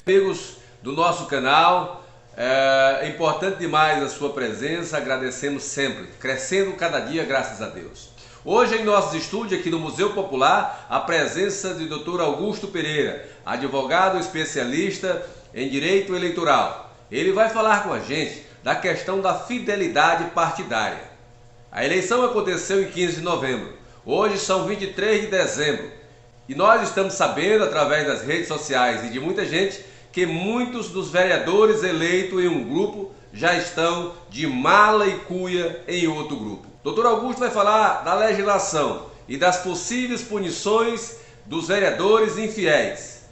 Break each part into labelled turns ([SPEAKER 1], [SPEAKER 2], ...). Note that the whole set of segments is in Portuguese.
[SPEAKER 1] Amigos do nosso canal, é importante demais a sua presença, agradecemos sempre, crescendo cada dia, graças a Deus. Hoje em nossos estúdios aqui no Museu Popular, a presença do Dr. Augusto Pereira, advogado especialista em direito eleitoral. Ele vai falar com a gente da questão da fidelidade partidária. A eleição aconteceu em 15 de novembro, hoje são 23 de dezembro e nós estamos sabendo através das redes sociais e de muita gente que muitos dos vereadores eleitos em um grupo já estão de mala e cuia em outro grupo. Dr. Augusto vai falar da legislação e das possíveis punições dos vereadores infiéis.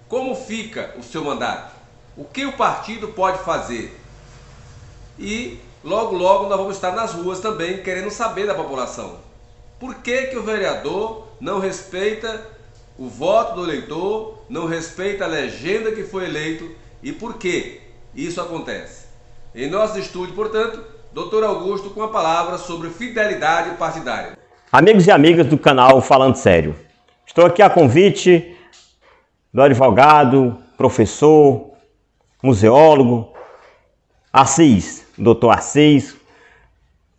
[SPEAKER 1] Como fica o seu mandato? O que o partido pode fazer? E logo nós vamos estar nas ruas também querendo saber da população. Por que o vereador não respeita o voto do eleitor, não respeita a legenda que foi eleito e por que isso acontece? Em nosso estúdio, portanto, Dr. Augusto com a palavra sobre fidelidade partidária.
[SPEAKER 2] Amigos e amigas do canal Falando Sério, estou aqui a convite do advogado, professor, museólogo, Assis, Dr. Assis,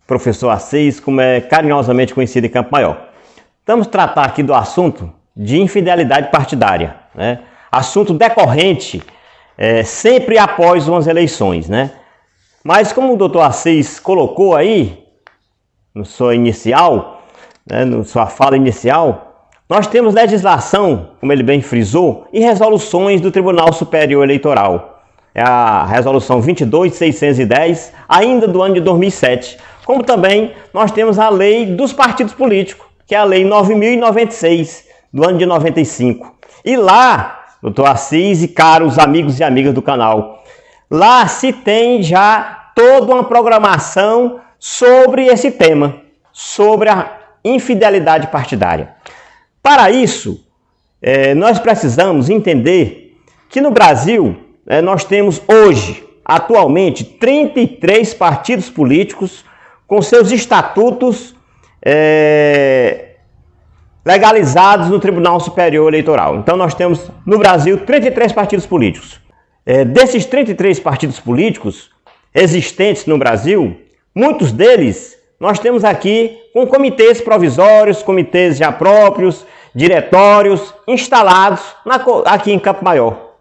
[SPEAKER 2] professor Assis, como é carinhosamente conhecido em Campo Maior. Vamos tratar aqui do assunto de infidelidade partidária, né? Assunto decorrente sempre após umas eleições, né? Mas como o doutor Assis colocou aí, na sua inicial, né, na sua fala inicial, nós temos legislação, como ele bem frisou, e resoluções do Tribunal Superior Eleitoral. É a resolução 22.610, ainda do ano de 2007. Como também nós temos a lei dos partidos políticos, que é a lei 9.096, do ano de 95. E lá, doutor Assis e caros amigos e amigas do canal, lá se tem já toda uma programação sobre esse tema, sobre a infidelidade partidária. Para isso, nós precisamos entender que no Brasil, nós temos hoje, atualmente, 33 partidos políticos com seus estatutos legalizados no Tribunal Superior Eleitoral. Então nós temos no Brasil 33 partidos políticos. Desses 33 partidos políticos existentes no Brasil, muitos deles nós temos aqui com comitês provisórios, comitês já próprios, diretórios instalados aqui em Campo Maior.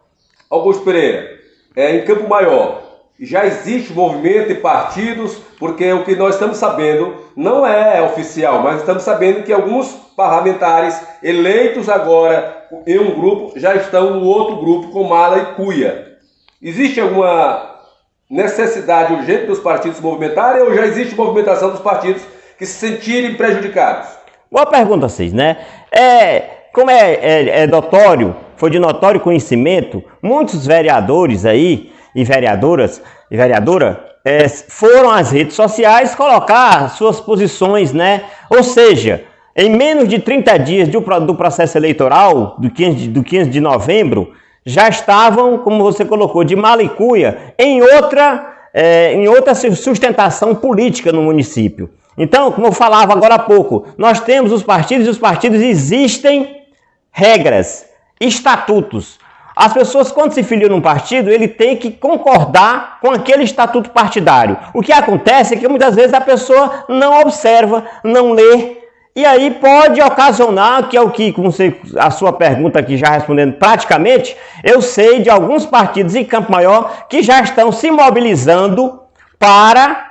[SPEAKER 1] Augusto Pereira, em Campo Maior já existe movimento e partidos, porque o que nós estamos sabendo não é oficial, mas estamos sabendo que alguns parlamentares eleitos agora em um grupo já estão no outro grupo com mala e cuia. Existe alguma necessidade urgente dos partidos se movimentarem ou já existe movimentação dos partidos que se sentirem prejudicados?
[SPEAKER 2] Boa pergunta, vocês, né? Como é notório, foi de notório conhecimento, muitos vereadores aí e vereadora foram às redes sociais colocar suas posições, né? Ou seja, em menos de 30 dias do processo eleitoral, do 15 de novembro, já estavam, como você colocou, de mala e cuia em outra sustentação política no município. Então, como eu falava agora há pouco, nós temos os partidos e os partidos existem regras, estatutos. As pessoas, quando se filiam num partido, ele tem que concordar com aquele estatuto partidário. O que acontece é que muitas vezes a pessoa não observa, não lê, e aí pode ocasionar, que é o que, como a sua pergunta aqui já respondendo praticamente, eu sei de alguns partidos em Campo Maior que já estão se mobilizando para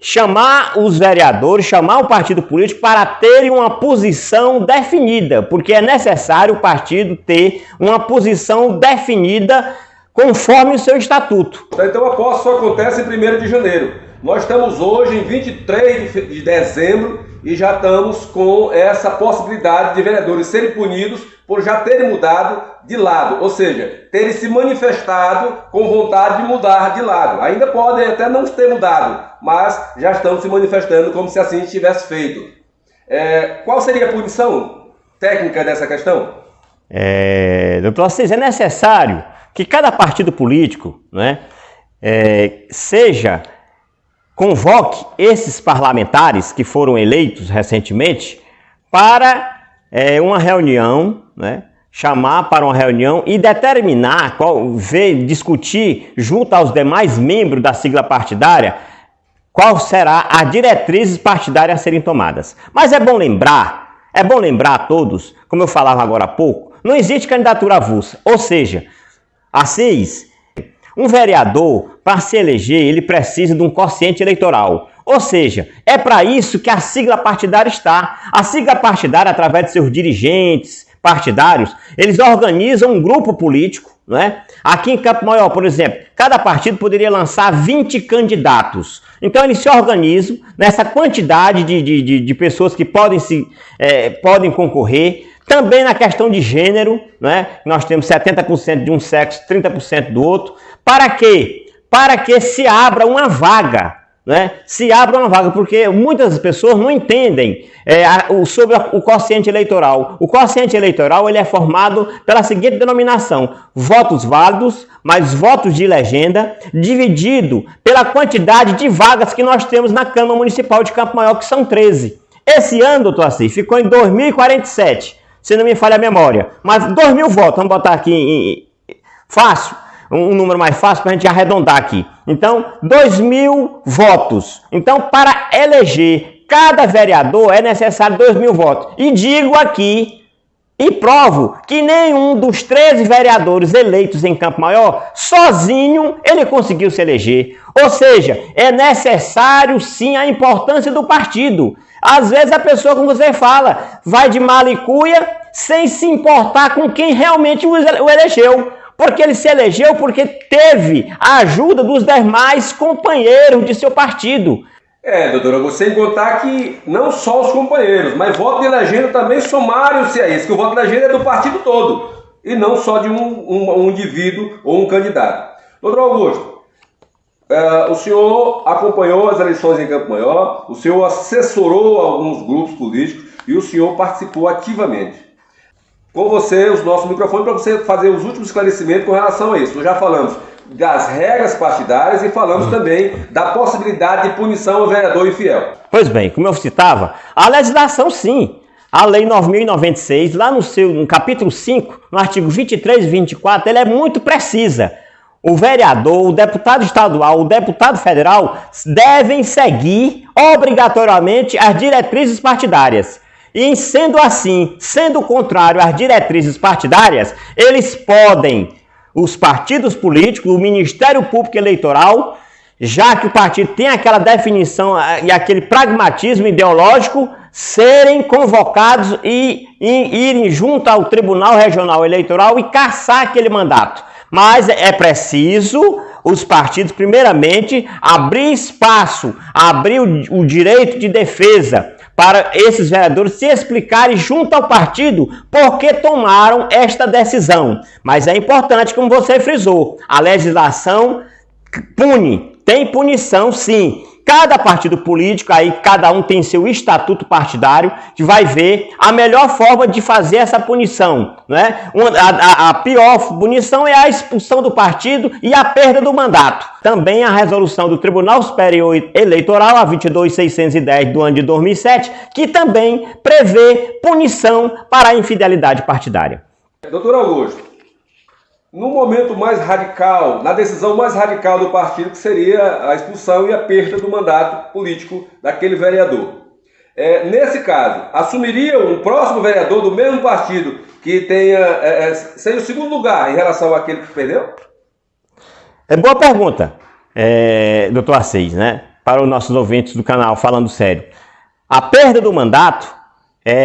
[SPEAKER 2] chamar os vereadores, chamar o partido político para terem uma posição definida, porque é necessário o partido ter uma posição definida conforme o seu estatuto.
[SPEAKER 1] Então a posse só acontece em 1º de janeiro. Nós estamos hoje em 23 de dezembro e já estamos com essa possibilidade de vereadores serem punidos por já terem mudado de lado, ou seja, terem se manifestado com vontade de mudar de lado. Ainda podem até não ter mudado, mas já estão se manifestando como se assim tivesse feito. Qual seria a punição técnica dessa questão?
[SPEAKER 2] Doutor Assis, é necessário que cada partido político, né, convoque esses parlamentares que foram eleitos recentemente para uma reunião, né, chamar para uma reunião e determinar, discutir junto aos demais membros da sigla partidária qual será as diretrizes partidárias a serem tomadas. Mas é bom lembrar a todos, como eu falava agora há pouco, não existe candidatura avulsa, ou seja, Assis, um vereador, para se eleger, ele precisa de um quociente eleitoral. Ou seja, é para isso que a sigla partidária está. A sigla partidária, através de seus dirigentes partidários, eles organizam um grupo político, né? Aqui em Campo Maior, por exemplo, cada partido poderia lançar 20 candidatos. Então eles se organizam nessa quantidade de pessoas que podem concorrer. Também na questão de gênero, né? Nós temos 70% de um sexo, 30% do outro. Para quê? Para que se abra uma vaga, né? Se abra uma vaga, porque muitas pessoas não entendem sobre o quociente eleitoral. O quociente eleitoral ele é formado pela seguinte denominação: votos válidos mais votos de legenda, dividido pela quantidade de vagas que nós temos na Câmara Municipal de Campo Maior, que são 13. Esse ano, doutor Assis, ficou em 2.047. Se não me falha a memória, mas 2.000 votos, vamos botar aqui fácil, um número mais fácil para a gente arredondar aqui. Então, 2.000 votos. Então, para eleger cada vereador é necessário 2.000 votos. E digo aqui e provo que nenhum dos 13 vereadores eleitos em Campo Maior, sozinho, ele conseguiu se eleger. Ou seja, é necessário sim a importância do partido. Às vezes a pessoa, como você fala, vai de malicuia sem se importar com quem realmente o elegeu. Porque ele se elegeu porque teve a ajuda dos demais companheiros de seu partido.
[SPEAKER 1] Doutora, você contar que não só os companheiros, mas voto de legenda também somaram-se a isso, que o voto de legenda é do partido todo, e não só de um indivíduo ou um candidato. Doutor Augusto, o senhor acompanhou as eleições em Campo Maior, o senhor assessorou alguns grupos políticos e o senhor participou ativamente. Com você, os nossos microfones, para você fazer os últimos esclarecimentos com relação a isso. Nós já falamos das regras partidárias e falamos também da possibilidade de punição ao vereador infiel.
[SPEAKER 2] Pois bem, como eu citava, a legislação sim. A Lei 9.096, lá no capítulo 5, no artigo 23 e 24, ela é muito precisa. O vereador, o deputado estadual, o deputado federal devem seguir obrigatoriamente as diretrizes partidárias. E sendo assim, sendo contrário às diretrizes partidárias, eles podem, os partidos políticos, o Ministério Público Eleitoral, já que o partido tem aquela definição e aquele pragmatismo ideológico, serem convocados e irem junto ao Tribunal Regional Eleitoral e cassar aquele mandato. Mas é preciso os partidos, primeiramente, abrir espaço, abrir o direito de defesa para esses vereadores se explicarem junto ao partido por que tomaram esta decisão. Mas é importante, como você frisou, a legislação pune, tem punição sim. Cada partido político, aí cada um tem seu estatuto partidário, que vai ver a melhor forma de fazer essa punição, né? A pior punição é a expulsão do partido e a perda do mandato. Também a resolução do Tribunal Superior Eleitoral, a 22.610 do ano de 2007, que também prevê punição para a infidelidade partidária.
[SPEAKER 1] Doutor Augusto, no momento mais radical, na decisão mais radical do partido, que seria a expulsão e a perda do mandato político daquele vereador. Nesse caso, assumiria um próximo vereador do mesmo partido que seja o segundo lugar em relação àquele que perdeu?
[SPEAKER 2] É boa pergunta, doutor Assis, né? Para os nossos ouvintes do canal Falando Sério. A perda do mandato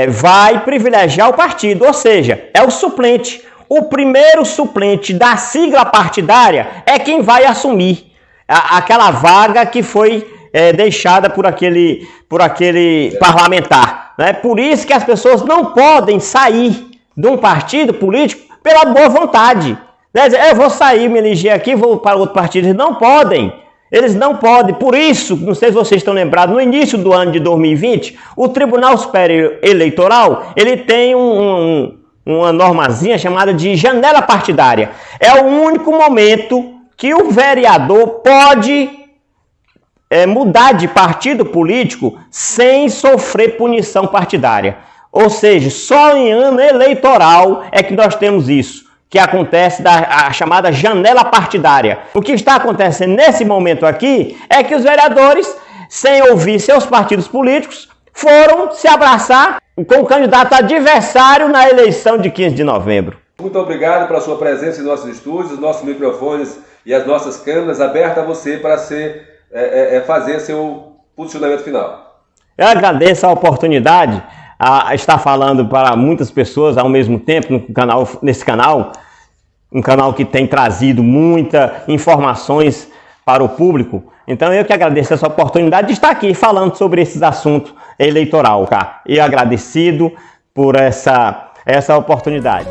[SPEAKER 2] vai privilegiar o partido, ou seja, é o suplente. O primeiro suplente da sigla partidária é quem vai assumir aquela vaga que foi deixada por aquele parlamentar. Né? Por isso que as pessoas não podem sair de um partido político pela boa vontade. Eu vou sair, me eleger aqui, vou para outro partido. Eles não podem. Eles não podem. Por isso, não sei se vocês estão lembrados, no início do ano de 2020, o Tribunal Superior Eleitoral, ele tem uma normazinha chamada de janela partidária. É o único momento que o vereador pode mudar de partido político sem sofrer punição partidária. Ou seja, só em ano eleitoral é que nós temos isso, que acontece a chamada janela partidária. O que está acontecendo nesse momento aqui é que os vereadores, sem ouvir seus partidos políticos, foram se abraçar com o candidato adversário na eleição de 15 de novembro.
[SPEAKER 1] Muito obrigado pela sua presença em nossos estúdios, nossos microfones e as nossas câmeras abertas a você para fazer seu posicionamento final.
[SPEAKER 2] Eu agradeço a oportunidade a estar falando para muitas pessoas ao mesmo tempo nesse canal, um canal que tem trazido muitas informações para o público. Então eu que agradeço essa oportunidade de estar aqui falando sobre esses assuntos eleitoral, cara. E agradecido por essa oportunidade.